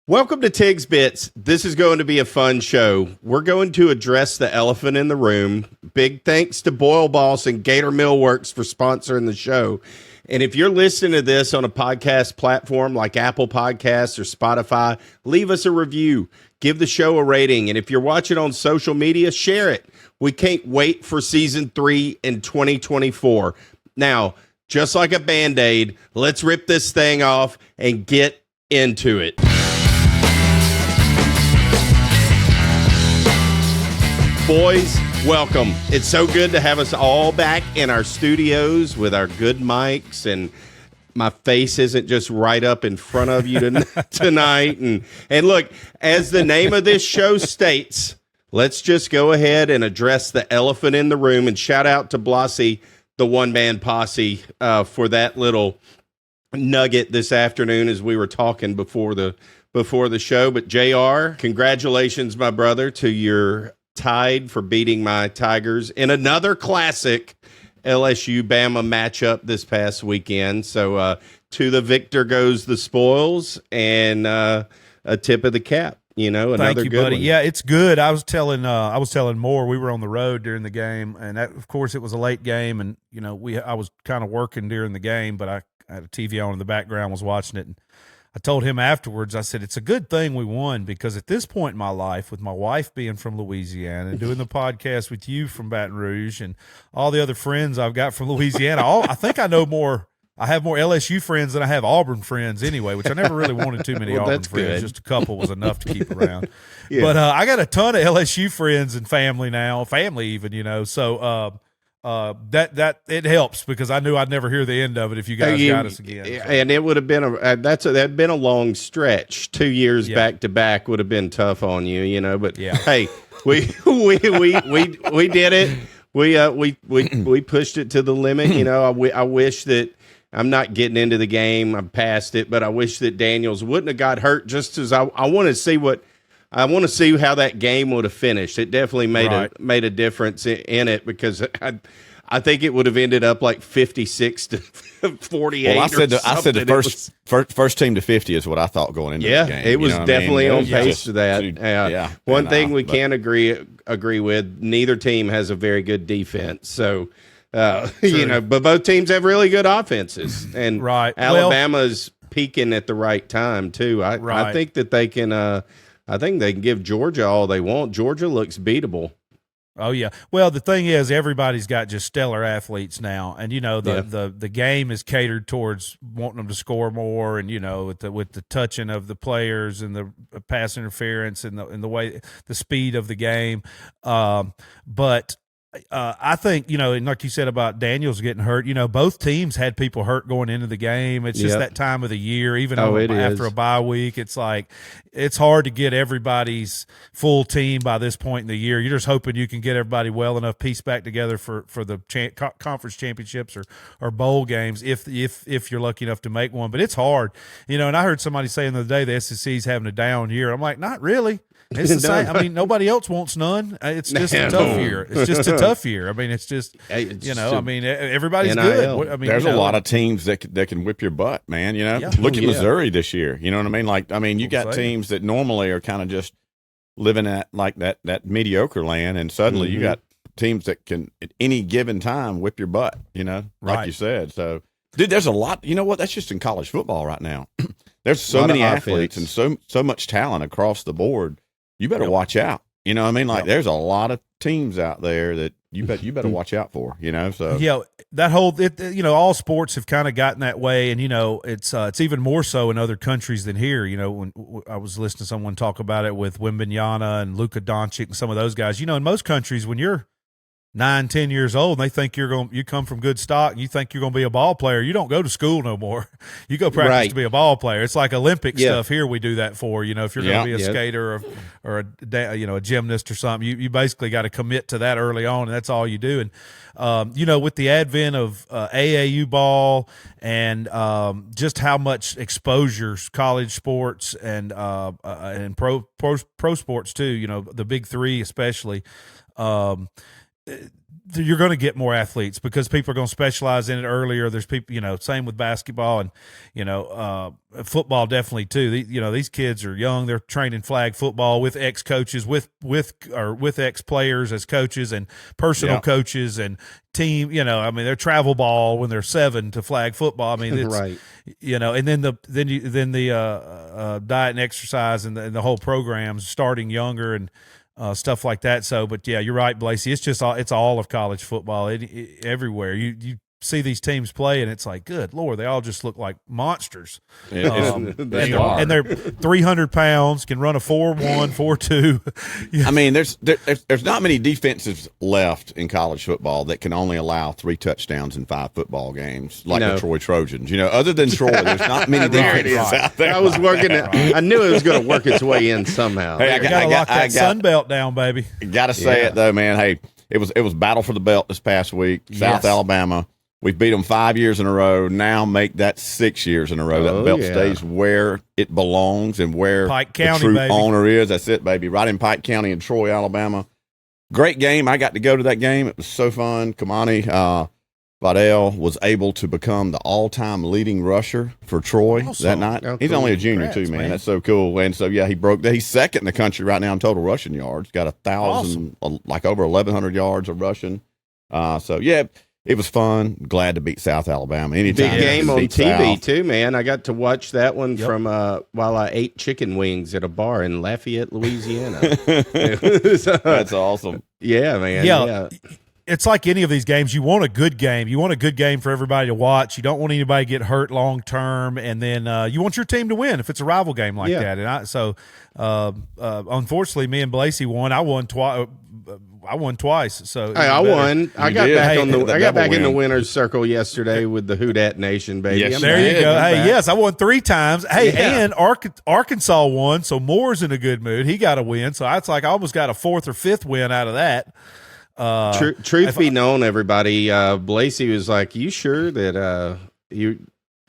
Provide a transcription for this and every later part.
Welcome to Tig's Bits. This is going to be a fun show. We're going to address the elephant in the room. Big thanks to Boyle Boss and Gator Millworks for sponsoring the show. And if you're listening to this on a podcast platform like Apple Podcasts or Spotify, leave us a review. Give the show a rating. And if you're watching on social media, share it. We can't wait for season 3 in 2024. Now, just like a Band-Aid, let's rip this thing off and get into it. Boys, welcome. It's so good to have us all back in our studios with our good mics, and my face isn't just right up in front of you tonight. And look, as the name of this show states, let's just go ahead and address the elephant in the room, and shout out to Blossy, the one-man posse, for that little nugget this afternoon as we were talking before the show. But JR, congratulations, my brother, to your Tide for beating my Tigers in another classic LSU-Bama matchup this past weekend. So to the victor goes the spoils, and a tip of the cap. You know, another Thank you, good buddy. one. Yeah, it's good. I was telling Moore, we were on the road during the game, and that, of course, it was a late game, and you know, I was kind of working during the game, but I had a TV on in the background, was watching it, and I told him afterwards, I said, it's a good thing we won, because at this point in my life, with my wife being from Louisiana and doing the podcast with you from Baton Rouge and all the other friends I've got from Louisiana, I think I have more LSU friends than I have Auburn friends anyway, which I never really wanted too many Auburn friends. Good. Just a couple was enough to keep around. Yeah. But I got a ton of LSU friends and family now, even, you know, so that it helps, because I knew I'd never hear the end of it if you guys got us again. So. And it would have been that'd been a long stretch. 2 years back to back would have been tough on you, you know. But hey, we did it. We pushed it to the limit. You know, I wish that I'm not getting into the game. I'm past it, but I wish that Daniels wouldn't have got hurt. Just as I want to see how that game would have finished. It definitely made a difference in it, because I think it would have ended up like 56 to 48. Well, I said the first team to 50 is what I thought going into the game. It was definitely on pace to that. One thing we can agree with: neither team has a very good defense. So. You know, but both teams have really good offenses, and Alabama's peaking at the right time too. I think that they can. I think they can give Georgia all they want. Georgia looks beatable. Oh yeah. Well, the thing is, everybody's got just stellar athletes now, and you know the game is catered towards wanting them to score more, and you know with the touching of the players and the pass interference and the way the speed of the game, but. I think, you know, and like you said about Daniels getting hurt, you know, both teams had people hurt going into the game. It's just that time of the year, even after a bye week. It's like it's hard to get everybody's full team by this point in the year. You're just hoping you can get everybody well enough pieced back together for the conference championships or bowl games if you're lucky enough to make one. But it's hard, you know. And I heard somebody saying the other day the SEC's having a down year. I'm like, not really. It's the same. I mean, nobody else wants none. It's just a tough year. It's just a tough year. I mean, it's just, you know, I mean, everybody's good. I mean, there's a lot of teams that can whip your butt, man. You know, look at Missouri this year. You know what I mean? Like, I mean, you got teams that normally are kind of just living at like that mediocre land, and suddenly you got teams that can at any given time whip your butt. You know, like you said. So, dude, there's a lot. You know what? That's just in college football right now. There's so many athletes and so much talent across the board. You better watch out. You know what I mean? Like there's a lot of teams out there that you better watch out for, you know? So that whole, you know, all sports have kind of gotten that way. And, you know, it's even more so in other countries than here. You know, when I was listening to someone talk about it with Wembanyama and Luka Doncic and some of those guys, you know, in most countries, when you're 9-10 years old and they think you come from good stock and you think you're going to be a ball player, you don't go to school no more. You go practice to be a ball player. It's like Olympic stuff here we do that for, you know, if you're going to be a skater or a gymnast or something, you basically got to commit to that early on, and that's all you do. And you know, with the advent of AAU ball and just how much exposure college sports and pro sports too, you know, the big three especially, you're going to get more athletes because people are going to specialize in it earlier. There's people, same with basketball and, football definitely too. These kids are young. They're training flag football with ex-coaches, with ex-players as coaches and personal coaches and team, they're travel ball when they're 7 to flag football. I mean, it's, right. And then the diet and exercise and the whole program's starting younger and, stuff like that. So, but yeah, you're right, Blasey. It's all of college football. Everywhere you see these teams play, and it's like, good Lord, they all just look like monsters. And they're 300 pounds, can run a 4.1, 4.2. I mean, there's not many defenses left in college football that can only allow 3 touchdowns in 5 football games, like the Troy Trojans. Other than Troy, there's not many defenses out there. I was working it. I knew it was going to work its way in somehow. Hey, I got to lock that Sun Belt down, baby. Got to say it though, man. Hey, it was battle for the belt this past week. South Alabama. We've beat them 5 years in a row. Now make that 6 years in a row. That belt stays where it belongs and where Pike County, the true baby. owner is. That's it, baby. Right in Pike County in Troy, Alabama. Great game. I got to go to that game. It was so fun. Kamani Vidal was able to become the all-time leading rusher for Troy that night. Oh, he's only a junior, too, man. That's so cool. And so, he broke that. He's second in the country right now in total rushing yards. Got 1,000, like over 1,100 yards of rushing. It was fun. Glad to beat South Alabama. Anytime. Big game on TV, too, man. I got to watch that one from while I ate chicken wings at a bar in Lafayette, Louisiana. That's awesome. Yeah, man. Yeah. It's like any of these games. You want a good game. You want a good game for everybody to watch. You don't want anybody to get hurt long term, and then you want your team to win if it's a rival game like that. And unfortunately, me and Blasey won. I won twice. So I won. I got back in the winner's circle yesterday with the Who Dat Nation, baby. Yes, there you go. Hey, yes, I won 3 times. Hey, and Arkansas won, so Moore's in a good mood. He got a win. So it's like I almost got a 4th or 5th win out of that. Truth be known, everybody, Blasey was like, "You sure that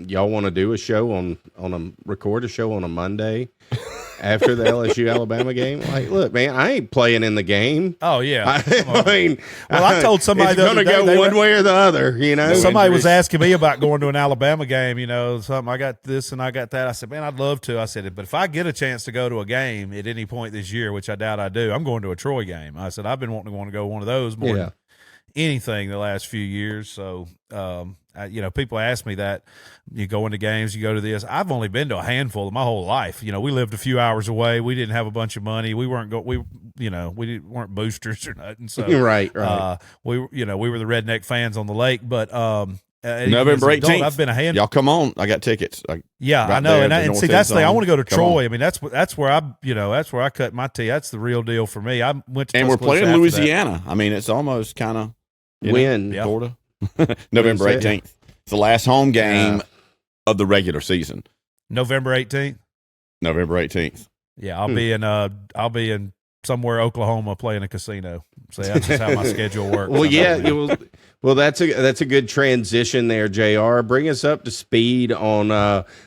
y'all want to do record a show on a Monday after the LSU Alabama game?" Like, look, man, I ain't playing in the game. Oh yeah, I told somebody it's going to go one way or the other. Somebody was asking me about going to an Alabama game. Something, I got this and I got that. I said, man, I'd love to. I said, but if I get a chance to go to a game at any point this year, which I doubt I do, I'm going to a Troy game. I said, I've been wanting to go one of those more than anything the last few years. So, people ask me that. You go into games, you go to this. I've only been to a handful of my whole life. We lived a few hours away. We didn't have a bunch of money. We weren't weren't boosters or nothing. So right. We were the redneck fans on the lake, but November 18th. I've been a handful. Y'all come on. I got tickets. I know. And see, that's the thing. I want to go to Troy. I mean, that's where I cut my teeth. That's the real deal for me. I went to and we're playing Louisiana. I mean, it's almost kind of Florida. November 18th. It's the last home game of the regular season. November 18th. November 18th. Yeah, I'll be in somewhere Oklahoma playing a casino. So that's just how my schedule works. Well, that's a good transition there, JR. Bring us up to speed on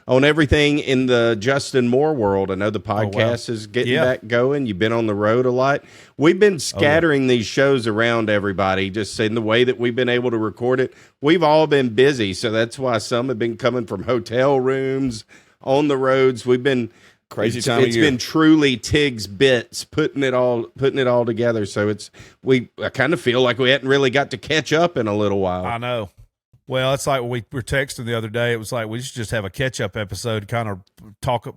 everything in the Justin Moore world. I know the podcast is getting back going. You've been on the road a lot. We've been scattering these shows around everybody, just in the way that we've been able to record it. We've all been busy, so that's why some have been coming from hotel rooms, on the roads. We've been crazy time of year. It's been truly Tig's bits putting it all together. So I kind of feel like we hadn't really got to catch up in a little while. I know. Well, it's like we were texting the other day. It was like we should just have a catch-up episode, kind of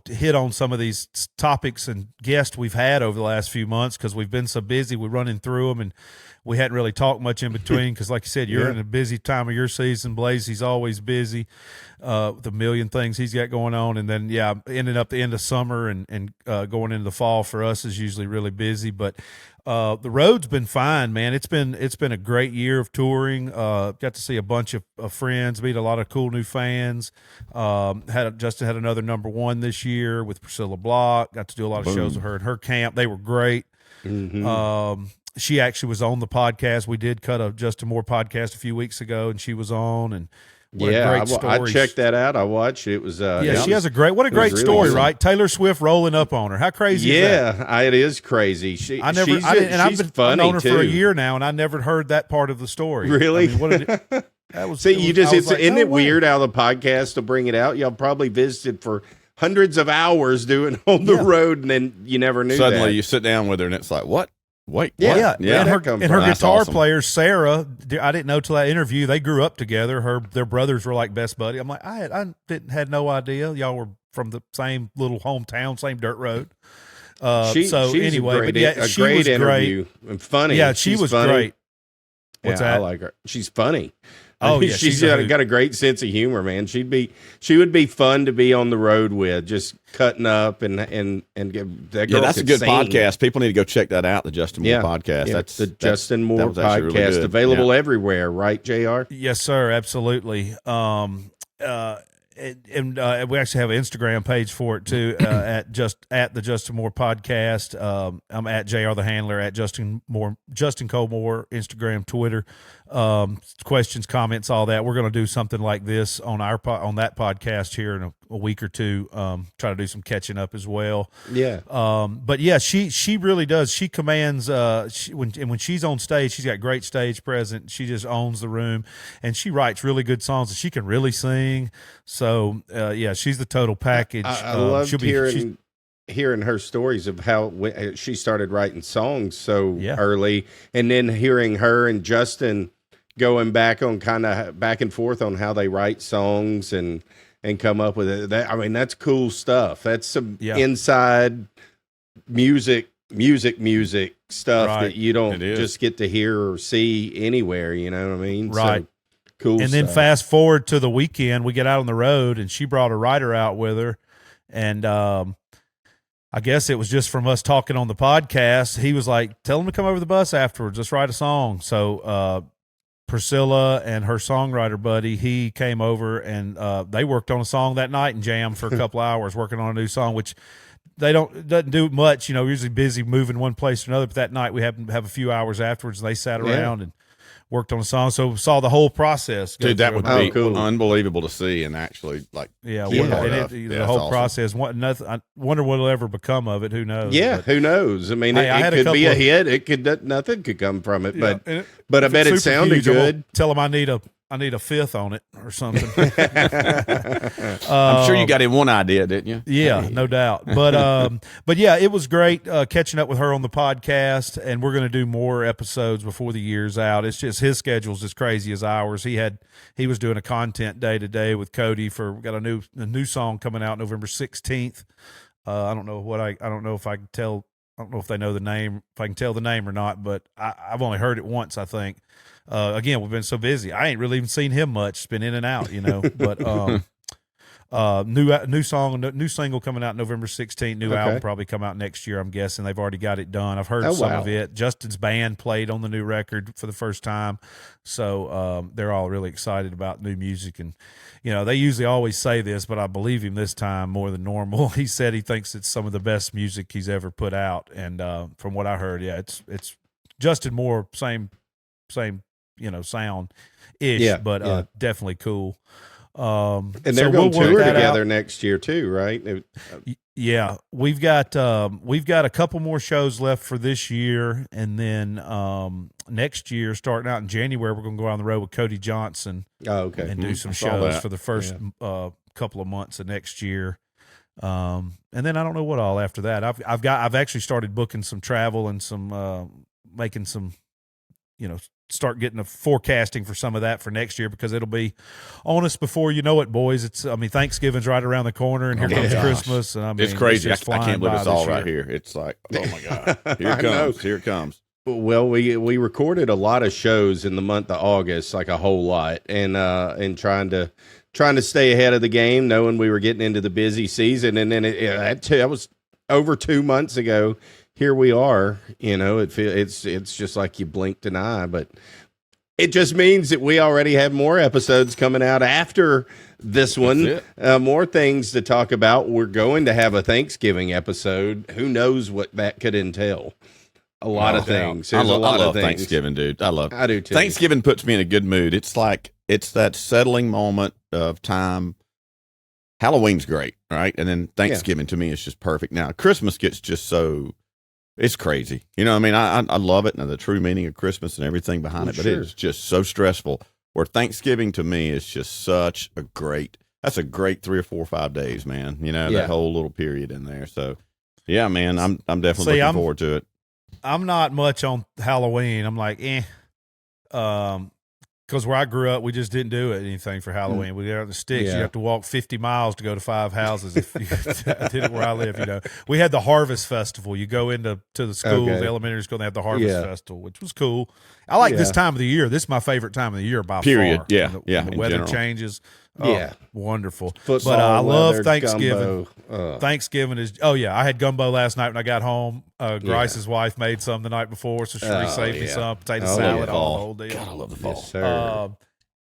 hit on some of these topics and guests we've had over the last few months because we've been so busy. We're running through them, and we hadn't really talked much in between because, like you said, you're in a busy time of your season. Blaze, he's always busy with a million things he's got going on. And then, ending up the end of summer and going into the fall for us is usually really busy. But the road's been fine, man. It's been a great year of touring. Got to see a bunch of friends, meet a lot of cool new fans. Justin had another #1 this year with Priscilla Block. Got to do a lot of shows with her and her camp. They were great. Mm-hmm. She actually was on the podcast. We did cut a Justin Moore podcast a few weeks ago, and she was on, and I checked that out. I watched it. It was she has a great story, really right? Taylor Swift rolling up on her. How crazy is that? Yeah, it is crazy. She's I've known her for a year now, and I never heard that part of the story. Really? Isn't it weird how the podcast will bring it out? Y'all probably visited for hundreds of hours doing on the road, and then you never knew. Suddenly that. you sit down with her, and it's like, what? Wait, yeah. And her guitar awesome. player Sarah, I didn't know till that interview they grew up together. Their brothers were like best buddy. I'm like, I had no idea y'all were from the same little hometown, same dirt road. She was great interview and funny. Yeah, she was funny. Great. What's that? I like her. She's funny. Oh yeah, she's got a great sense of humor, man. She would be fun to be on the road with, just cutting up and get that girl. Yeah, that's a good podcast. People need to go check that out. The Justin Moore podcast. Yeah, that's the Justin Moore podcast, really available everywhere, right, JR? Yes, sir. Absolutely. And we actually have an Instagram page for it too, at the Justin Moore podcast. I'm at JR the Handler, at Justin Cole Moore, Instagram, Twitter. Questions, comments, all that. We're going to do something like this on that podcast here in a week or two. Try to do some catching up as well. Yeah. But yeah, she really does. She commands. When she's on stage, she's got great stage presence. She just owns the room, and she writes really good songs, and she can really sing. So she's the total package. I loved hearing her stories of how she started writing songs so early, and then hearing her and Justin going back and forth on how they write songs and come up with it. That's cool stuff. That's some inside music stuff that you don't just get to hear or see anywhere. You know what I mean? Right. So, cool. And then fast forward to the weekend, we get out on the road, and she brought a writer out with her, and I guess it was just from us talking on the podcast. He was like, "Tell him to come over the bus afterwards. Let's write a song." So Priscilla and her songwriter buddy, he came over, and they worked on a song that night and jammed for a couple hours working on a new song, which doesn't do much. We're usually busy moving one place to another, but that night we happened to have a few hours afterwards, and they sat around and worked on a song, so saw the whole process. Dude, that would be unbelievable to see, and actually, the whole process. I wonder what will ever become of it. Who knows? Yeah, who knows? I mean, it could be a hit. It could nothing could come from it, but I bet it sounded good. Tell them I need a fifth on it or something. I'm sure you got him one idea, didn't you? Yeah, no doubt. But yeah, it was great catching up with her on the podcast, and we're going to do more episodes before the year's out. It's just his schedule's as crazy as ours. He was doing a content day today with Cody we got a new song coming out November 16th. I don't know if I can tell. I don't know if they know the name, if I can tell the name or not, but I've only heard it once, I think. Again, we've been so busy. I ain't really even seen him much. It's been in and out, But new song, new single coming out November 16th. New album probably come out next year, I'm guessing. They've already got it done. I've heard some of it. Justin's band played on the new record for the first time. So they're all really excited about new music. And, they usually always say this, but I believe him this time more than normal. He said he thinks it's some of the best music he's ever put out. And from what I heard, it's Justin Moore, same sound ish, but definitely cool. And they're going to tour together next year too, right? Yeah, we've got a couple more shows left for this year, and then next year, starting out in January, we're going to go on the road with Cody Johnson. And do some shows for the first couple of months of next year. And then I don't know what all after that. I've actually started booking some travel and some making some, start getting a forecasting for some of that for next year, because it'll be on us before you know it, boys. Thanksgiving's right around the corner, and here comes Christmas, and it's crazy. I can't believe it's all right here. It's like, oh my God, here it comes. Well, we recorded a lot of shows in the month of August, like a whole lot, and trying to stay ahead of the game, knowing we were getting into the busy season, and then that was over 2 months ago. Here we are, it's just like you blinked an eye, but it just means that we already have more episodes coming out after this one, more things to talk about. We're going to have a Thanksgiving episode. Who knows what that could entail? A lot of things. I love Thanksgiving, dude. I do too. Thanksgiving puts me in a good mood. It's like it's that settling moment of time. Halloween's great, right? And then Thanksgiving to me is just perfect. Now, Christmas gets just so, it's crazy. You know what I mean? I love it and the true meaning of Christmas and everything behind it, but it's just so stressful. Where Thanksgiving to me is just that's a great 3 or 4 or 5 days, man. You know, that whole little period in there. So, yeah, man, I'm definitely looking forward to it. I'm not much on Halloween. I'm like, because where I grew up, we just didn't do anything for Halloween. We got out the sticks. You have to walk 50 miles to go to 5 houses. If you did it where I live, you know, we had the Harvest Festival. You go to the schools, the elementary school, and they have the Harvest Festival, which was cool. I like this time of the year. This is my favorite time of the year by far. Yeah, when the weather changes. Oh, wonderful. Football, but I love weather, Thanksgiving. Thanksgiving is, I had gumbo last night when I got home. Grice's wife made some the night before, so she saved me some potato salad, all the whole deal. God, I love the fall. Yes, sir.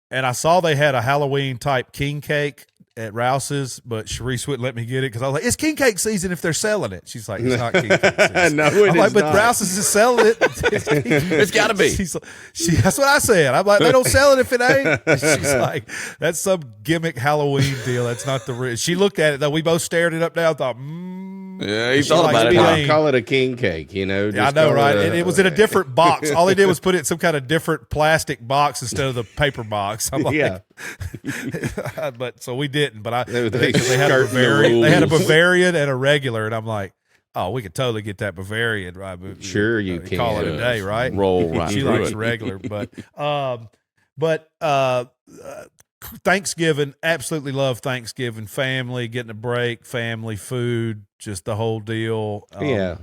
And I saw they had a Halloween type king cake at Rouse's, but Sharice wouldn't let me get it because I was like, it's king cake season if they're selling it. She's like, it's not king cake season. No, I'm like, but Rouse's is selling it. It's got to be. That's what I said. I'm like, they don't sell it if it ain't. And she's like, that's some gimmick Halloween deal. That's not the real. She looked at it, though. We both stared it up and down, thought, Yeah, he thought about it. Call it a king cake, you know. I know, right? And it was in a different box. All they did was put it in some kind of different plastic box instead of the paper box. I'm like, but so we didn't. But they had a Bavarian. They had a Bavarian and a regular, and I'm like, oh, we could totally get that Bavarian, right? But, sure, you can call it a day, right? Roll right. She likes regular, but Thanksgiving, absolutely love Thanksgiving. Family, getting a break, family, food, just the whole deal.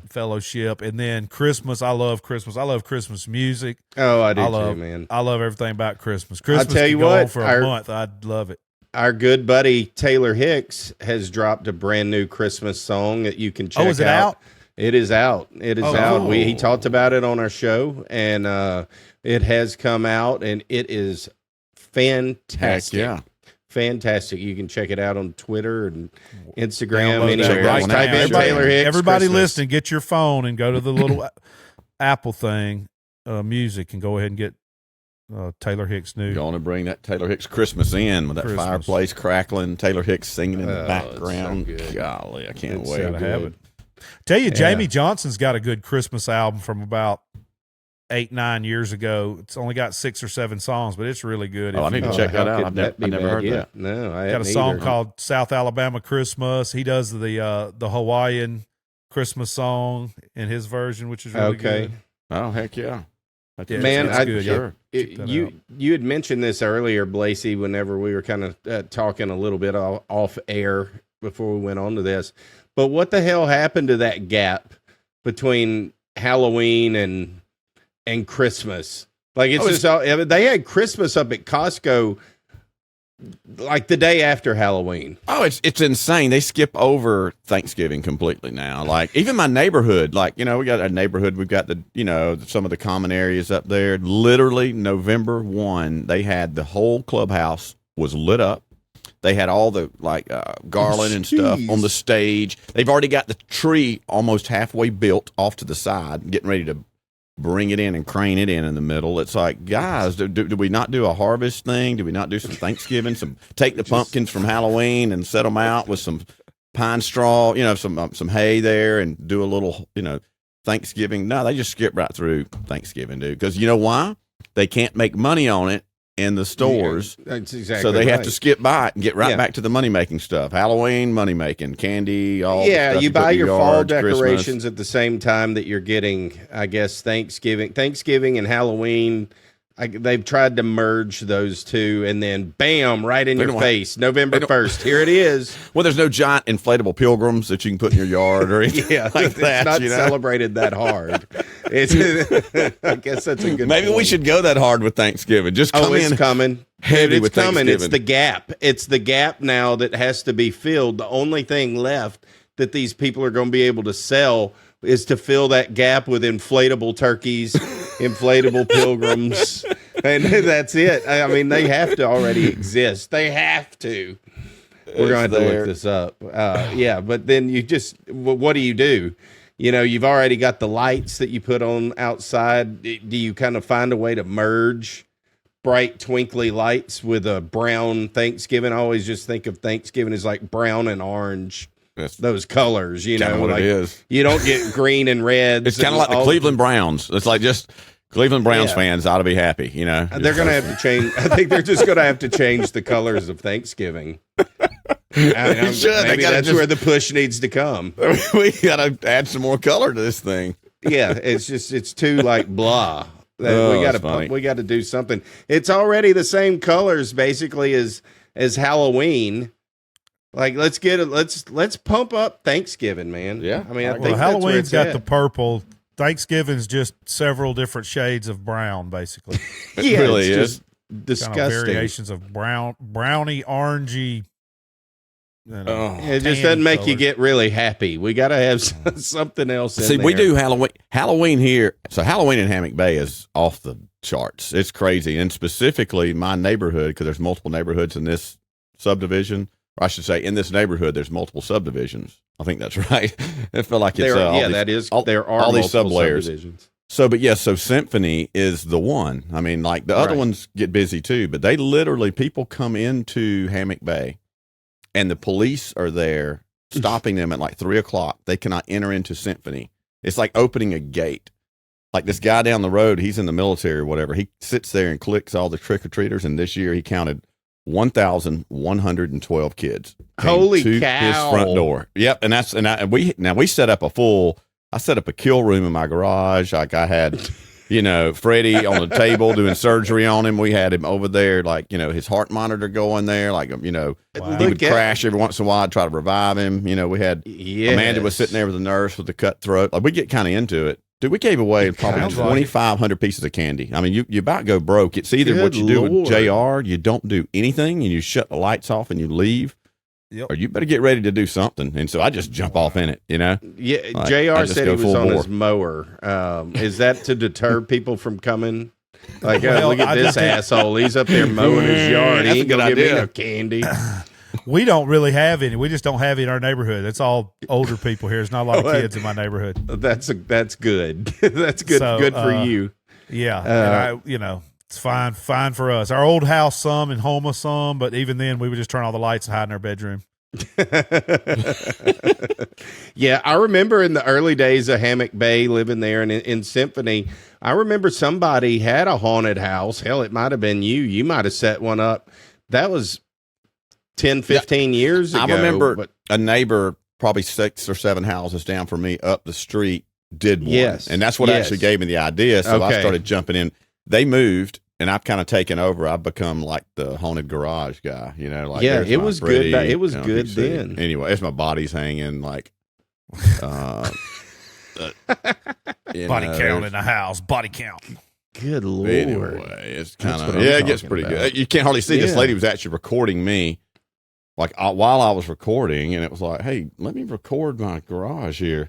Fellowship. And then Christmas, I love Christmas. I love Christmas music. Oh, I do too, man. I love everything about Christmas. Christmas I'll tell you can go what, on for a month. I'd love it. Our good buddy Taylor Hicks has dropped a brand new Christmas song that you can check out. Oh, is it out? It is out. It is out. He talked about it on our show, and it has come out, and it is fantastic. Heck yeah. Fantastic. You can check it out on Twitter and Instagram. Right type in Taylor Hicks. Everybody Christmas. listening, get your phone and go to the little Apple thing, music, and go ahead and get Taylor Hicks new. Going to bring that Taylor Hicks Christmas in with that fireplace crackling, Taylor Hicks singing in the background. So Golly, I can't wait to have it. Tell you, Jamie Johnson's got a good Christmas album from about 8-9 years ago. It's only got 6 or 7 songs, but it's really good. I need to check that out. I've never heard that. No, I got a song called South Alabama Christmas. He does the Hawaiian Christmas song in his version, which is really good. Oh, heck yeah. Man, good. You had mentioned this earlier, Blasey, whenever we were kind of talking a little bit off air before we went on to this. But what the hell happened to that gap between Halloween and Christmas? Like they had Christmas up at Costco like the day after Halloween. Oh, it's insane. They skip over Thanksgiving completely now. Like even my neighborhood, we got a neighborhood. We've got some of the common areas up there. Literally November 1, they had the whole clubhouse was lit up. They had all the garland and stuff on the stage. They've already got the tree almost halfway built off to the side, getting ready to bring it in and crane it in the middle. It's like, guys, do we not do a harvest thing? Do we not do some Thanksgiving? Take the pumpkins from Halloween and set them out with some pine straw, some hay there, and do a little, Thanksgiving. No, they just skip right through Thanksgiving, dude. Because you know why? They can't make money on it in the stores. Yeah, that's exactly so they right. have to skip by it and get right back to the money-making stuff. Halloween, money-making, candy, all the stuff you buy your fall decorations Christmas. at the same time that you're getting, I guess, Thanksgiving and Halloween. They've tried to merge those two, and then bam, right in your face, November 1st. Here it is. Well, there's no giant inflatable pilgrims that you can put in your yard or anything like that. It's not celebrated that hard. I guess that's a good Maybe point. we should go that hard with Thanksgiving. Just come in. It's coming. Heavy it's with coming. Thanksgiving. It's the gap. It's the gap now that has to be filled. The only thing left that these people are going to be able to sell is to fill that gap with inflatable turkeys, inflatable pilgrims, and that's it. I mean, they have to already exist. They have to. We're going to have to look this up. But then what do you do? You've already got the lights that you put on outside. Do you kind of find a way to merge bright twinkly lights with a brown Thanksgiving. I always just think of Thanksgiving as like brown and orange. Those colors, you know, what like it is. You don't get green and red. It's kind of like the Cleveland Browns. It's like just Cleveland Browns fans ought to be happy, you know. They're going to have to change. I think they're just going to have to change the colors of Thanksgiving. Maybe that's where the push needs to come. We got to add some more color to this thing. Yeah, it's too like blah. We got to do something. It's already the same colors basically as Halloween. Like let's pump up Thanksgiving, man. Yeah, I mean, I think Halloween's got the purple. Thanksgiving's just several different shades of brown, basically. It really is disgusting. Kind of variations of browny, orangey. It just doesn't make you get really happy. We got to have something else. See, we do Halloween here. So Halloween in Hammock Bay is off the charts. It's crazy, and specifically my neighborhood, because there's multiple neighborhoods in this subdivision. Or I should say, in this neighborhood, there's multiple subdivisions. I think that's right. I feel like it's there are all these sub-layers. subdivisions. So Symphony is the one. I mean, like the other ones get busy too, but they literally people come into Hammock Bay, and the police are there stopping them at like 3:00. They cannot enter into Symphony. It's like opening a gate. Like this guy down the road, he's in the military or whatever. He sits there and clicks all the trick or treaters, and this year he counted 1,112 kids. Holy to cow! His front door. Yep, and we set up I set up a kill room in my garage. Like I had, Freddie on the table doing surgery on him. We had him over there, like his heart monitor going there. Like he would crash every once in a while. I'd try to revive him. We had Amanda was sitting there with a nurse with a cut throat. Like we get kind of into it. Dude, we gave away probably 2,500 pieces of candy. I mean, you about go broke. It's either what you do with JR, you don't do anything, and you shut the lights off and you leave, or you better get ready to do something. And so I just jump off in it, Yeah, like, JR said he was on his mower. Is that to deter people from coming? Like, look at this asshole. He's up there mowing his yard. He ain't going to give me no candy. We don't really have any. We just don't have any in our neighborhood. It's all older people here. There's not a lot of kids in my neighborhood. That's good. That's good. So, good for you. Yeah, and it's fine for us. Our old house some and Homa some, but even then we would just turn all the lights and hide in our bedroom. Yeah, I remember in the early days of Hammock Bay living there and in Symphony, I remember somebody had a haunted house. Hell, it might have been you. You might have set one up. That was 10, 15 years ago. I remember a neighbor, probably 6 or 7 houses down from me up the street, did one. Yes. And that's what actually gave me the idea. So I started jumping in. They moved, and I've kind of taken over. I've become like the haunted garage guy, it was good. It was good then. Anyway, as my body's hanging, like, body count in the house. Body count. Good Lord. Anyway, it's kind of, it gets pretty good. You can't hardly see. This lady was actually recording me. Like while I was recording, and it was like, hey, let me record my garage here.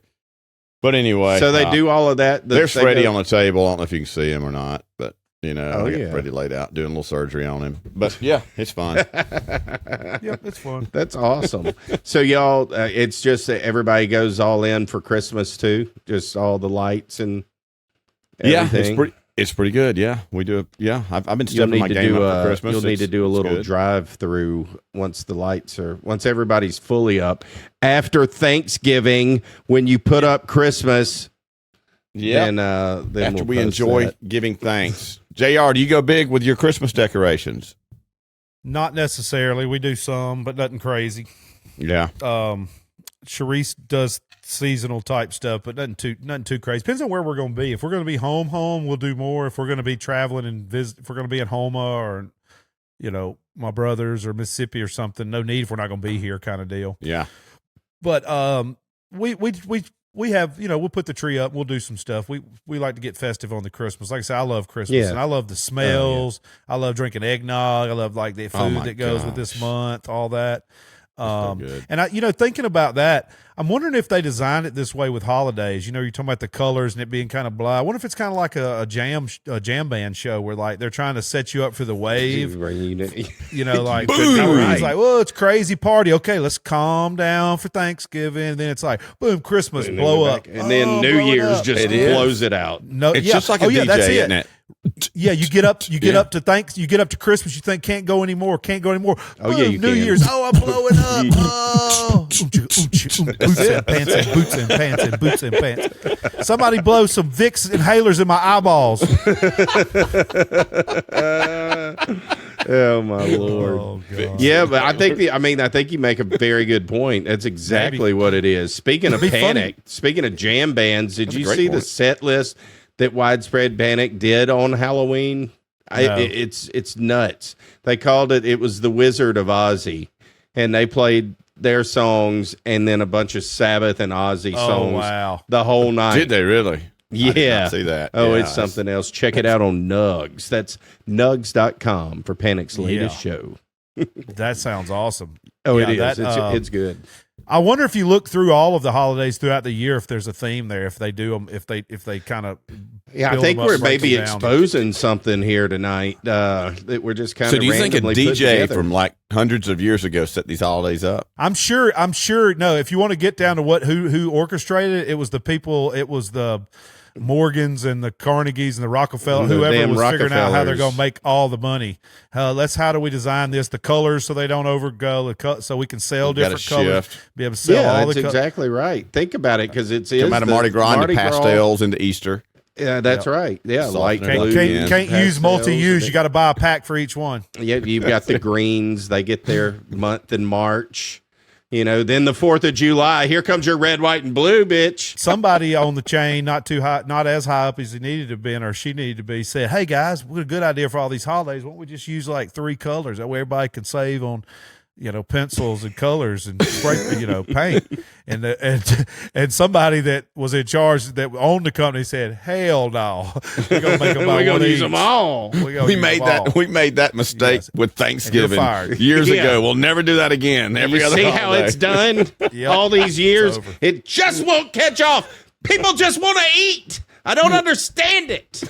But anyway. So they do all of that. There's Freddie on the table. I don't know if you can see him or not, but, I got Freddie laid out doing a little surgery on him. But, yeah, it's fun. Yep, it's fun. That's awesome. So, y'all, it's just that everybody goes all in for Christmas, too? Just all the lights and everything? Yeah, it's pretty good. Yeah, we do. I've been stepping my game up for Christmas. You'll need to do a little drive-through once everybody's fully up. After Thanksgiving, when you put up Christmas, then after we enjoy giving thanks. JR, do you go big with your Christmas decorations? Not necessarily. We do some, but nothing crazy. Yeah. Sharice does seasonal type stuff, but nothing too crazy. Depends on where we're going to be. If we're going to be home, we'll do more. If we're going to be traveling and visit, if we're going to be in Homa or, my brother's or Mississippi or something, no need if we're not going to be here kind of deal. Yeah. But we have, we'll put the tree up. We'll do some stuff. We like to get festive on the Christmas. Like I said, I love Christmas and I love the smells. I love drinking eggnog. I love like the food that goes with this month, all that. And I, thinking about that, I'm wondering if they designed it this way with holidays. You're talking about the colors and it being kind of blah. I wonder if it's kind of like a jam band show where like they're trying to set you up for the wave. Like boom. It's like, well, it's crazy party. Okay, let's calm down for Thanksgiving. And then it's like, boom, Christmas, blow up, and then New Year's just blows it out. No, it's just like a DJ, isn't it? Yeah, you get up to Christmas, you think can't go anymore. Oh yeah, you New can. Year's, I'm blowing up. Oh, boots and pants. Somebody blow some Vicks inhalers in my eyeballs. Oh my Lord! Oh, God. Yeah, but I think you make a very good point. That's exactly what it is. Speaking of Panic, speaking of jam bands, did you see the set list that Widespread Panic did on Halloween? No. It's nuts. They called it was the Wizard of Ozzy, and they played their songs and then a bunch of Sabbath and Ozzy songs the whole night. Did they really? Yeah. I did not see that. Oh, it's something else. Check it out on Nugs. That's nugs.com for Panic's latest show. That sounds awesome. Oh, it is. It's good. I wonder if you look through all of the holidays throughout the year, if there's a theme there, if they do them, if they kind of. Yeah, I think we're maybe exposing something here tonight that we're just kind of. So, do you think a DJ from like hundreds of years ago set these holidays up? I'm sure. No, if you want to get down to who orchestrated it, it was the people. It was the Morgans and the Carnegies and the Rockefeller, whoever was figuring out how they're going to make all the money. How do we design this? The colors so they don't overgo, so we can sell different colors. Be able to sell all the that's exactly right. Think about it, because it's come out of Mardi Gras into pastels into Easter. Yeah, that's right. Yeah, like can't use multi-use. You got to buy a pack for each one. Yeah, you've got the greens. They get their month in March. Then the 4th of July, here comes your red, white, and blue, bitch. Somebody on the chain, not too high, not as high up as he needed to be, or she needed to be, said, "Hey guys, what a good idea for all these holidays. Why don't we just use like 3 colors? That way everybody can save on, pencils and colors and spray, paint." And somebody that was in charge that owned the company said, "Hell no, we're gonna make them. We're gonna use them all. We made that mistake with Thanksgiving years ago. We'll never do that again. Every other holiday. How it's done all these years? It just won't catch off. People just want to eat. I don't understand it.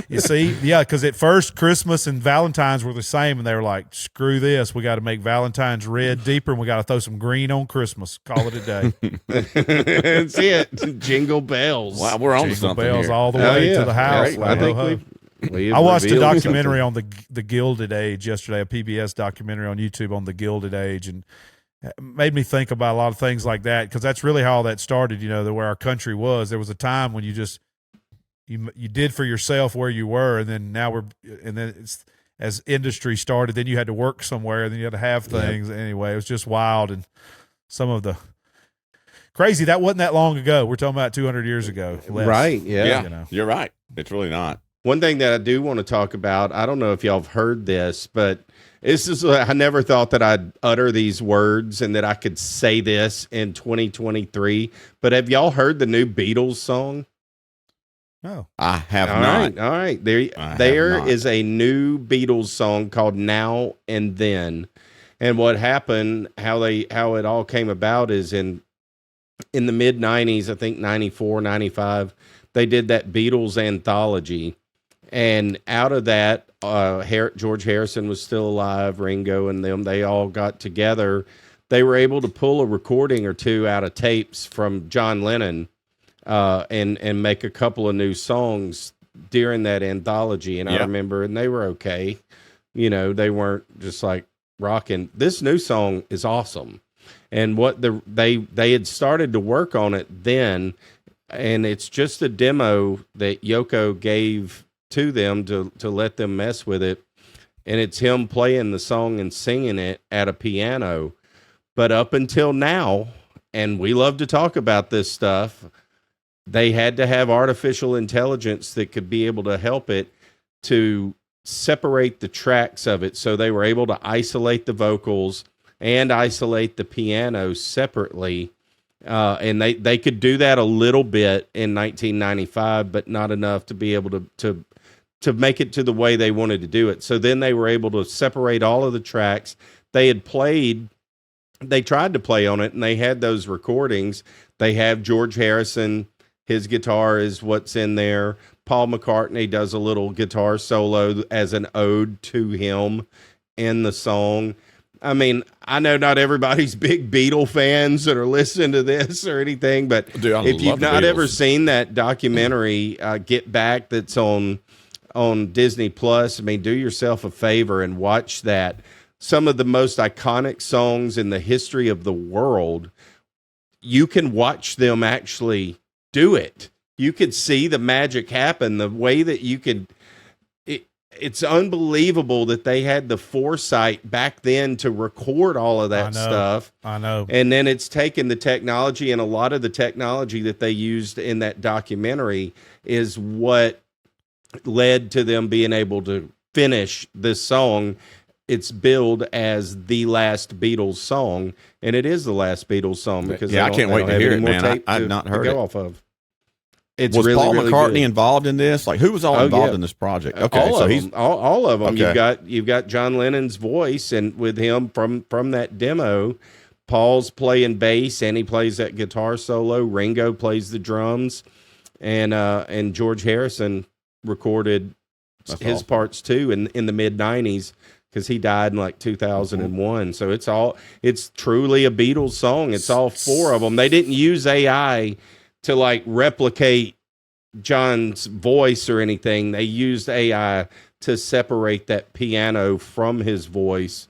You see, because at first Christmas and Valentine's were the same, and they were like, "Screw this, we got to make Valentine's red deeper, and we got to throw some green on Christmas. Call it a day." That's it. Jingle bells. Wow, we're on something bells here. all the way to the house. Right. I think I watched a documentary on the Gilded Age yesterday, a PBS documentary on YouTube on the Gilded Age, and it made me think about a lot of things like that, because that's really how all that started. Where our country was. There was a time when you just you did for yourself where you were, and then it's, as industry started, then you had to work somewhere, and then you had to have things. Anyway, it was just wild, and some of the crazy that wasn't that long ago. We're talking about 200 years ago, right? Yeah, you're right. It's really not. One thing that I do want to talk about, I don't know if y'all have heard this, but I never thought that I'd utter these words and that I could say this in 2023. But have y'all heard the new Beatles song? No, I have not. All right. There is a new Beatles song called Now and Then. And what happened, how it all came about is in the mid 90s, I think 94, 95, they did that Beatles anthology. And out of that, George Harrison was still alive, Ringo and them, they all got together. They were able to pull a recording or two out of tapes from John Lennon, and make a couple of new songs during that anthology. And I remember, and they were okay. They weren't just like rocking. This new song is awesome. And what they had started to work on it then, and it's just a demo that Yoko gave to them to let them mess with it. And it's him playing the song and singing it at a piano. But up until now, and we love to talk about this stuff, they had to have artificial intelligence that could be able to help it to separate the tracks of it. So they were able to isolate the vocals and isolate the piano separately. And they could do that a little bit in 1995, but not enough to be able to make it to the way they wanted to do it. So then they were able to separate all of the tracks. They tried to play on it, and they had those recordings. They have George Harrison. His guitar is what's in there. Paul McCartney does a little guitar solo as an ode to him in the song. I mean, I know not everybody's big Beatle fans that are listening to this or anything, but if you've not ever seen that documentary, Get Back, that's on on Disney Plus. I mean, do yourself a favor and watch that. Some of the most iconic songs in the history of the world, you can watch them actually do it. You could see the magic happen, the way that you could. It's unbelievable that they had the foresight back then to record all of that stuff. I know. And then it's taken the technology, and a lot of the technology that they used in that documentary is what led to them being able to finish this song. It's billed as the last Beatles song, and it is the last Beatles song because I can't wait to hear it, man. I've not heard it. Go off of. Was really, Paul McCartney involved in this? Like, who was all involved in this project? Okay, all of them. Okay. You've got John Lennon's voice, and with him from that demo, Paul's playing bass and he plays that guitar solo. Ringo plays the drums, and George Harrison recorded his parts too in the mid '90s because he died in like 2001. So it's truly a Beatles song. It's all four of them. They didn't use AI to like replicate John's voice or anything. They used AI to separate that piano from his voice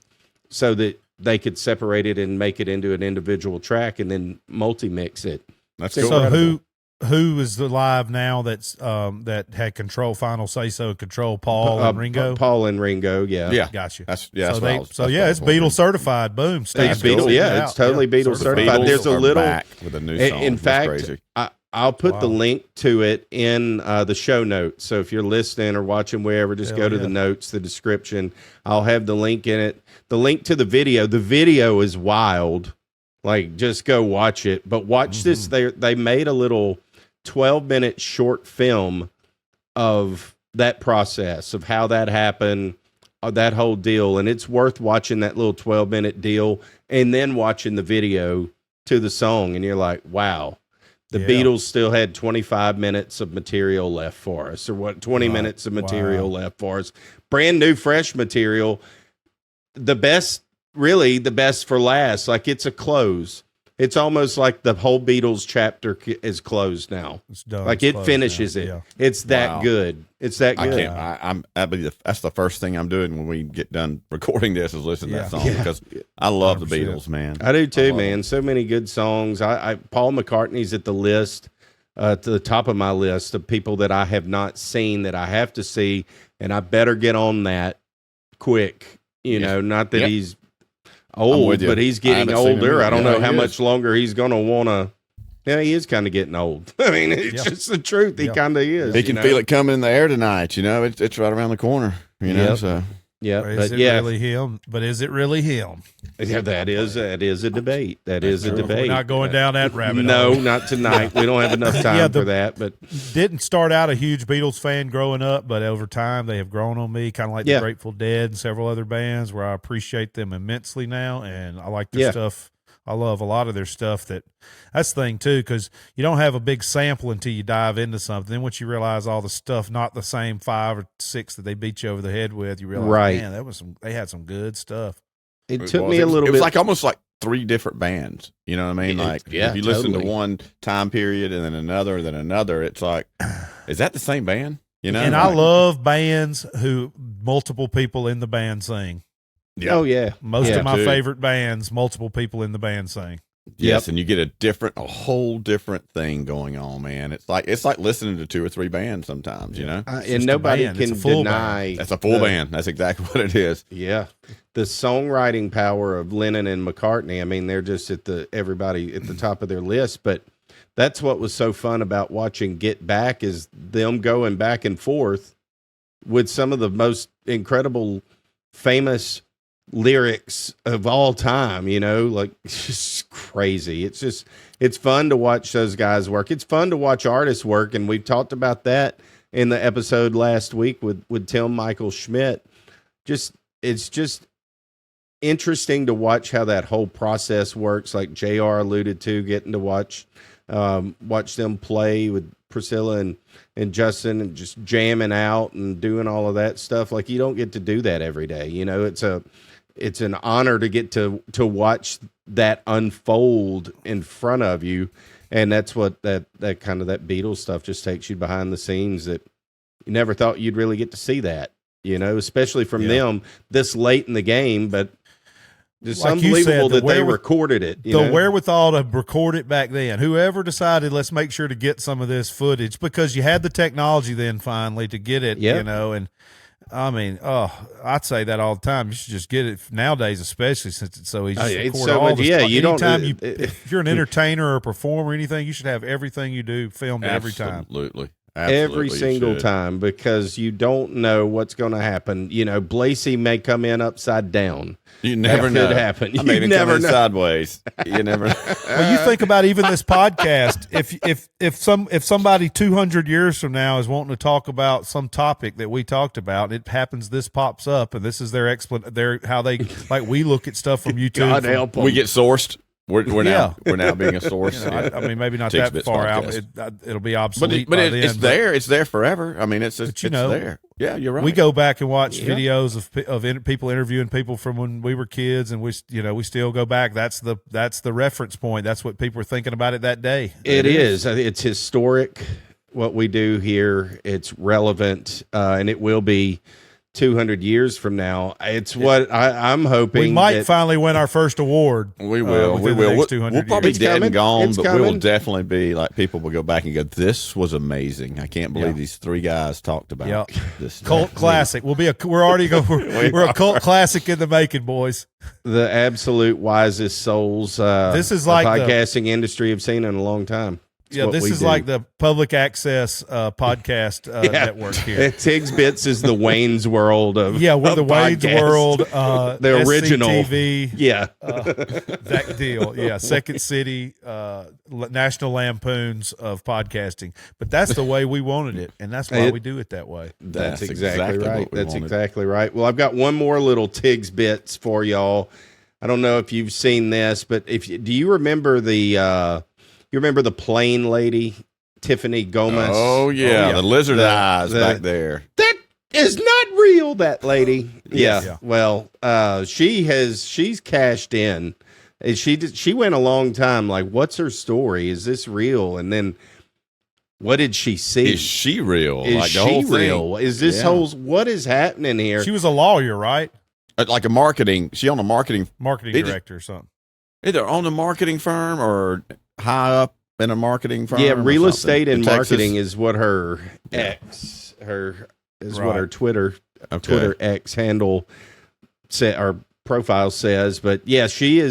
so that they could separate it and make it into an individual track and then multi-mix it. That's cool. So who is alive now that's that had final say-so control? Paul and Ringo? Paul and Ringo, yeah. Yeah. Got you. It's Beatles certified. Boom. It's Beatles, it's totally Beatles certified. There's a little back with a new song. In fact, I'll put the link to it in the show notes. So if you're listening or watching wherever, just go to the notes, the description. I'll have the link in it. The link to the video. The video is wild. Like, just go watch it. But watch this. They made a little 12-minute short film of that process, of how that happened, that whole deal. And it's worth watching that little 12-minute deal and then watching the video to the song. And you're like, wow. The Beatles still had 25 minutes of material left for us, or 20 minutes of material left for us. Brand new, fresh material. The best for last. Like, it's a close. It's almost like the whole Beatles chapter is closed now. It's done. Like, it finishes it. Yeah. It's that good. It's that good. That's the first thing I'm doing when we get done recording this is listen to that song because I love the Beatles, man. I do too, man. So many good songs. Paul McCartney's at the list, to the top of my list of people that I have not seen that I have to see, and I better get on that quick. Not that he's old, but he's getting older. I don't know how much longer he's going to want to. Yeah, he is kind of getting old. I mean, it's just the truth. He kind of is. He can feel it coming in the air tonight. It's right around the corner. So yeah, is it really him? But is it really him? Yeah, that is a debate. That is a debate. We're not going down that rabbit hole. No, not tonight. We don't have enough time for that. But didn't start out a huge Beatles fan growing up, but over time they have grown on me, kind of like the Grateful Dead and several other bands, where I appreciate them immensely now, and I like their stuff. I love a lot of their stuff. That's the thing too, because you don't have a big sample until you dive into something. Then once you realize all the stuff, not the same 5 or 6 that they beat you over the head with, you realize, man, they had some good stuff. It took me a little bit. It was like almost like 3 different bands. You know what I mean? If you listen to one time period and then another, it's like, is that the same band? And I love bands who multiple people in the band sing. Yeah. Oh yeah, most of my favorite bands, multiple people in the band sing. Yes, and you get a whole different thing going on, man. It's like listening to 2 or 3 bands sometimes, and nobody can deny that's a full band. That's exactly what it is. Yeah, the songwriting power of Lennon and McCartney. I mean, they're just everybody at the top of their list. But that's what was so fun about watching Get Back is them going back and forth with some of the most incredible, famous lyrics of all time, like it's just crazy. It's fun to watch those guys work. It's fun to watch artists work. And we talked about that in the episode last week with Tim Michael Schmidt. It's just interesting to watch how that whole process works. Like JR alluded to, getting to watch them play with Priscilla and Justin and just jamming out and doing all of that stuff. Like, you don't get to do that every day. It's an honor to get to watch that unfold in front of you. And that's what that kind of that Beatles stuff just takes you behind the scenes, that you never thought you'd really get to see that, especially from them this late in the game. But it's like unbelievable that they recorded it. The wherewithal to record it back then. Whoever decided, let's make sure to get some of this footage, because you had the technology then finally to get it, and I mean, I'd say that all the time. You should just get it nowadays, especially since it's so easy to record all this. Yeah, you don't. If you're an entertainer or a performer or anything, you should have everything you do filmed every time. Absolutely, every single time, because you don't know what's going to happen. Blasey may come in upside down. You never know. Could happen. I mean, you never know. Sideways. You never know. Well, you think about even this podcast. If somebody 200 years from now is wanting to talk about some topic that we talked about, it happens. This pops up, and this is their how they like. We look at stuff from YouTube. God help them. We get sourced. We're now being a source. I mean, maybe not that far out. It'll be obsolete. But it's there. It's there forever. I mean, it's there. Yeah, you're right. We go back and watch videos of people interviewing people from when we were kids, and we still go back. That's the reference point. That's what people were thinking about it that day. It is. It's historic. What we do here, it's relevant, and it will be 200 years from now. It's what I'm hoping. We might finally win our first award. We will. We'll probably be dead and gone, but we will definitely be like, people will go back and go, this was amazing. I can't believe these three guys talked about this. Cult classic. We're a cult classic in the making, boys. The absolute wisest souls this is like the podcasting industry have seen in a long time. This is like the public access podcast network here. Tig's Bits is the Wayne's World of we're the Wayne's World, the original TV, that deal, Second City, National Lampoons of podcasting. But that's the way we wanted it, and that's why we do it that way. That's exactly right. That's exactly right. Well, I've got one more little Tig's Bits for y'all. I don't know if you've seen this, but do you remember the plane lady, Tiffany Gomez? Oh, yeah. The lizard eyes back there. That is not real, that lady. Yeah. Well, she's cashed in. She went a long time like, what's her story? Is this real? And then what did she see? Is she real? Is like she the whole real? thing? Is this what is happening here? She was a lawyer, right? Like a marketing. She on a marketing director or something. Either on a marketing firm or high up in a marketing firm. Yeah, real estate and marketing is what her what her Twitter X handle or profile says. But yeah, she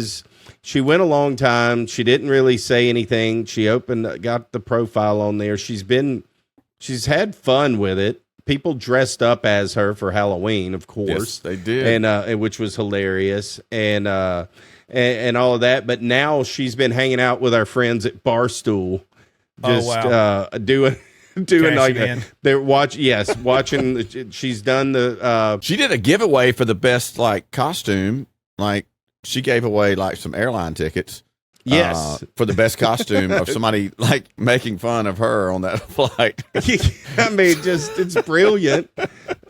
went a long time. She didn't really say anything. She got the profile on there. She's had fun with it. People dressed up as her for Halloween, of course. Yes, they did. And which was hilarious. And all of that, but now she's been hanging out with our friends at Barstool, doing like they're watching. She's done the. She did a giveaway for the best costume. Like she gave away some airline tickets. Yes, for the best costume of somebody making fun of her on that flight. I mean, it's brilliant.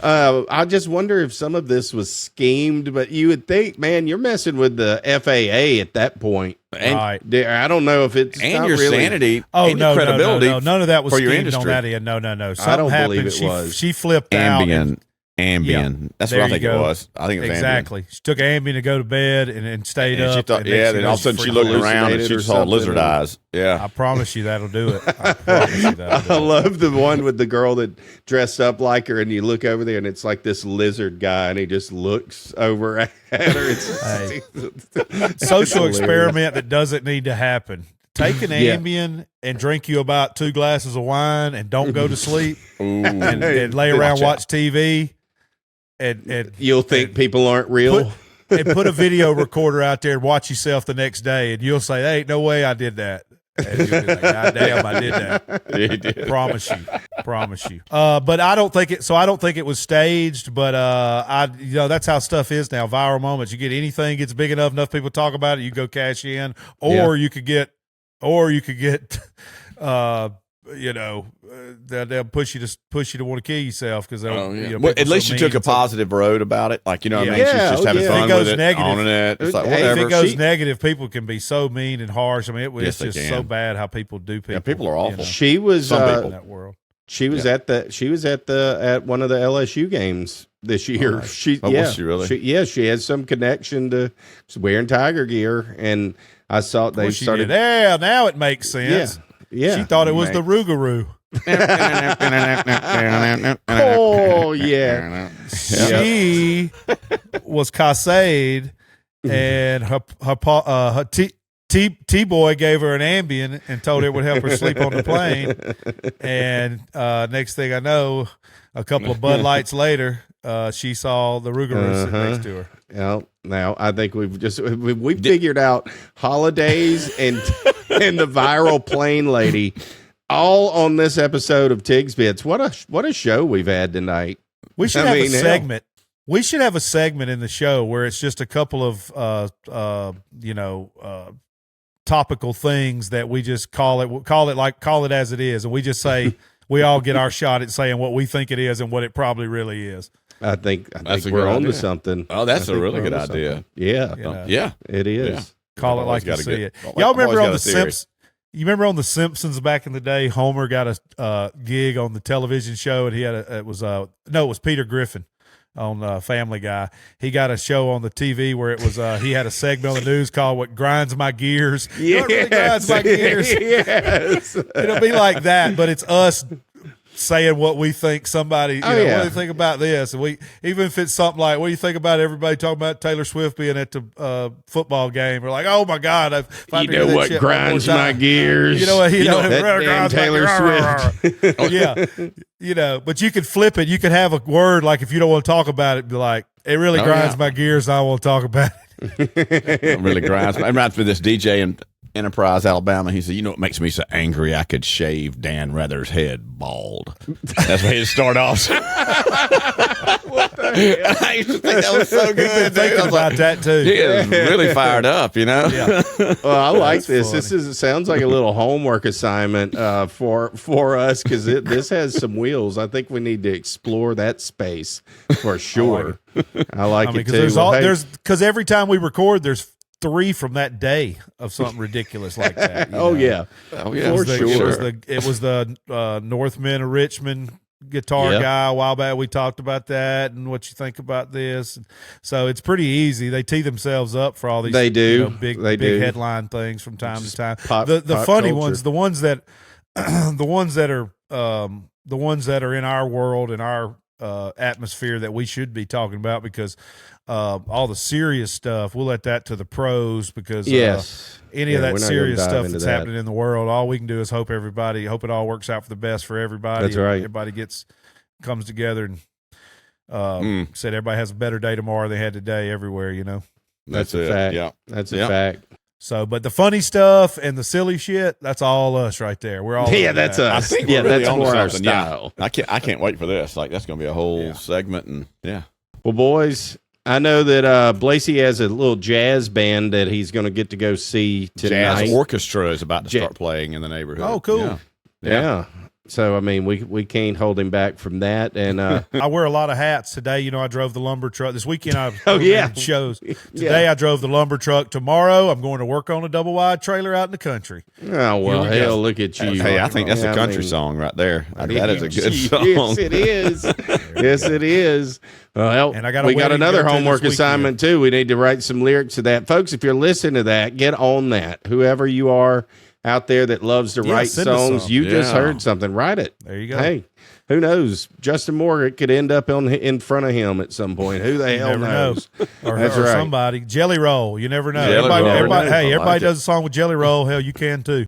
I just wonder if some of this was schemed, but you would think, man, you're messing with the FAA at that point. And I don't know if it's and your really sanity. Oh, and no, your credibility. No, none of that was for your schemed industry. on that end. No. Something I don't happened. believe it was. She flipped out. Ambien. That's what I think it was. I think it was exactly. Ambien. She took Ambien to go to bed and stayed up. She thought, then all of a sudden she looked around and she saw lizard eyes. Yeah. I promise you that'll do it. I love the one with the girl that dressed up like her, and you look over there and it's like this lizard guy, and he just looks over at her. Social experiment that doesn't need to happen. Take an Ambien and drink you about 2 glasses of wine and don't go to sleep and lay around, watch TV. And you'll think people aren't real. Put a video recorder out there and watch yourself the next day, and you'll say, "Hey, no way I did that." And you'll be like, God damn, I did that. You did. Promise you. But I don't think it. So I don't think it was staged. But that's how stuff is now. Viral moments. You get anything gets big enough people talk about it, you go cash in, or you could get, they'll push you to want to kill yourself because at least she took a positive road about it. What I mean? She's just having fun with it, negative, owning it. It's like, whatever. If it goes negative, people can be so mean and harsh. I mean, it's just so bad how people do people. Yeah, people are awful. She was some people in that world. She was at one of the LSU games this year. Was she really? She had some connection to wearing Tiger gear, and I saw they started. Yeah, now it makes sense. Yeah. She thought it was the Rougarou. Oh yeah. She was Cascade, and her T-boy gave her an Ambien and told her it would help her sleep on the plane. And next thing I know, a couple of Bud Lights later, she saw the Rougarou sit next to her. Well, now I think we figured out holidays and the viral plane lady all on this episode of Tig's Bits. What a show we've had tonight. We should have a segment. We should have a segment in the show where it's just a couple of topical things that we just call it as it is, and we just say we all get our shot at saying what we think it is and what it probably really is. I think we're on to something. Oh, that's a really good idea. Yeah. Yeah, it is. Yeah. Call it like you see it. Y'all remember on The Simpsons? You remember on The Simpsons back in the day, Homer got a gig on the television show, and it was Peter Griffin on Family Guy. He got a show on the TV where it was he had a segment on the news called "What Grinds My Gears." Yes. You know what really grinds my gears? Yes. It'll be like that, but it's us saying what we think somebody, what do you think about this? And even if it's something like, what do you think about everybody talking about Taylor Swift being at the football game? We're like, oh my God, you know what grinds my gears? You know what? That damn Taylor Swift. Yeah, but you could flip it. You could have a word like, if you don't want to talk about it, be like, it really grinds my gears. I won't talk about it. It really grinds. It reminds me of this DJ in Enterprise, Alabama. He said, "You know what makes me so angry? I could shave Dan Rather's head bald." That's why he'd start off. What the hell? I used to think that was so good. Thinking about that too. He is really fired up, you know. Yeah. Well, I like this. Funny. It sounds like a little homework assignment for us, because this has some wheels. I think we need to explore that space for sure. I like it too. Because every time we record, there's 3 from that day of something ridiculous like that. Oh yeah, for sure. It was the Northmen of Richmond guitar guy a while back. We talked about that and what you think about this. So it's pretty easy. They tee themselves up for all these. They do big headline things from time to time. The funny ones, the ones that are in our world, in our atmosphere that we should be talking about, because all the serious stuff, we'll let that to the pros, because any of that serious stuff that's happening in the world, all we can do is hope it all works out for the best for everybody. That's right. Everybody comes together and said everybody has a better day tomorrow than they had today everywhere, you know. That's a fact. Yeah. That's a fact. So, but the funny stuff and the silly shit, that's all us right there. We're all that's us. I think that's more our style. I can't wait for this. Like, that's going to be a whole segment, and Well, boys, I know that Blasey has a little jazz band that he's going to get to go see tonight. Jazz orchestra is about to start playing in the neighborhood. Oh, cool. Yeah. So, I mean, we can't hold him back from that. And I wear a lot of hats today. You know, I drove the lumber truck. This weekend I shows. Today I drove the lumber truck. Tomorrow I'm going to work on a double wide trailer out in the country. Oh, well, hell, look at you. Hey, I think that's a country song right there. That is a good song. Yes, it is. Yes, it is. Well, and we got another homework assignment, too. We need to write some lyrics to that. Folks, if you're listening to that, get on that. Whoever you are out there that loves to write songs, you just heard something, write it. There you go. Hey, who knows? Justin Moore could end up in front of him at some point. Who the hell knows? Or somebody. Jelly Roll. You never know. Everybody does a song with Jelly Roll. Hell, you can too.